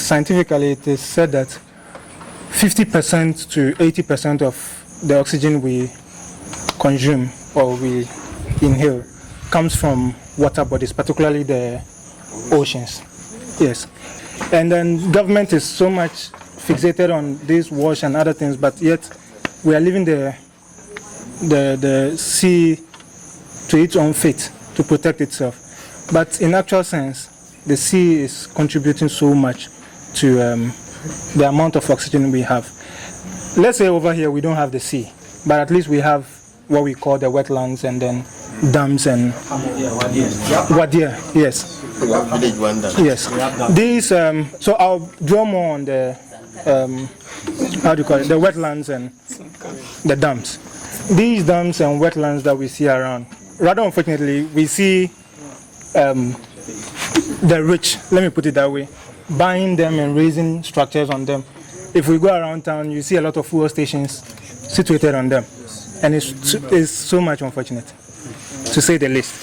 scientifically it is said that 50% to 80% of the oxygen we consume or we inhale comes from water bodies, particularly the oceans. Yes. And then government is so much fixated on this wash and other things, but yet we are leaving the sea to its own fate to protect itself. But in actual sense, the sea is contributing so much to the amount of oxygen we have. Let's say over here we don't have the sea, but at least we have what we call the wetlands and then dams and wadia. Yes. Yes. These. So I'll draw more on the how do you call it? The wetlands and the dams. These dams and wetlands that we see around. Rather unfortunately, we see the rich. Let me put it that way. Buying them and raising structures on them. If we go around town, you see a lot of fuel stations situated on them. And it's so much unfortunate, to say the least.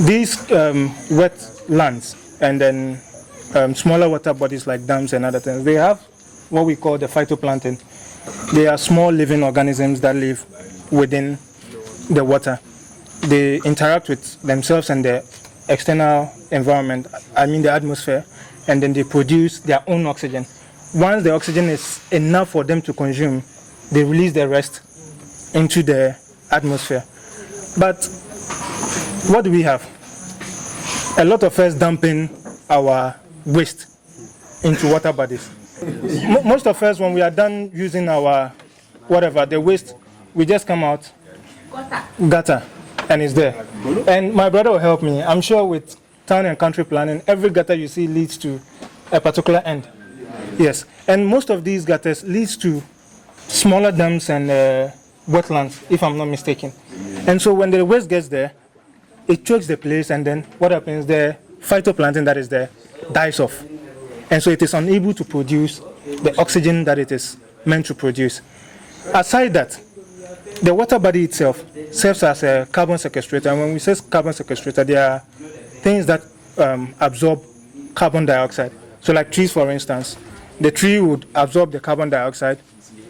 These wetlands and then smaller water bodies like dams and other things, they have what we call the phytoplankton. They are small living organisms that live within the water. They interact with themselves and the external environment, I mean the atmosphere, and then they produce their own oxygen. Once the oxygen is enough for them to consume, they release the rest into the atmosphere. But what do we have? A lot of us dumping our waste into water bodies. Most of us, when we are done using our whatever, the waste, we just come out, gutter, and it's there. And my brother will help me. I'm sure with town and country planning, every gutter you see leads to a particular end. Yes, and most of these gutters leads to smaller dams and wetlands, if I'm not mistaken. And so when the waste gets there, it chokes the place, and then what happens? The phytoplankton that is there dies off. And so it is unable to produce the oxygen that it is meant to produce. Aside that, the water body itself serves as a carbon sequestrator. And when we say carbon sequestrator, there are things that absorb carbon dioxide. So like trees, for instance, the tree would absorb the carbon dioxide,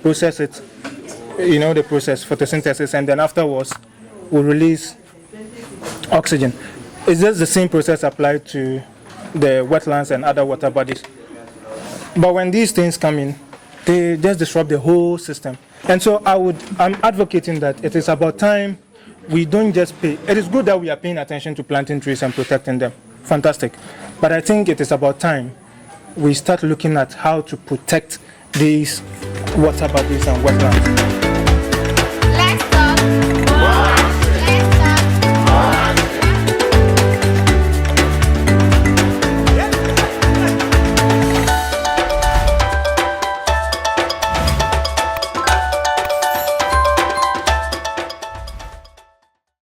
process it, you know, the process, photosynthesis, and then afterwards will release oxygen. It's just the same process applied to the wetlands and other water bodies. But when these things come in, they just disrupt the whole system. And so I'm advocating that it is about time we don't just pay. It is good that we are paying attention to planting trees and protecting them. Fantastic. But I think it is about time we start looking at how to protect these water bodies and wetlands.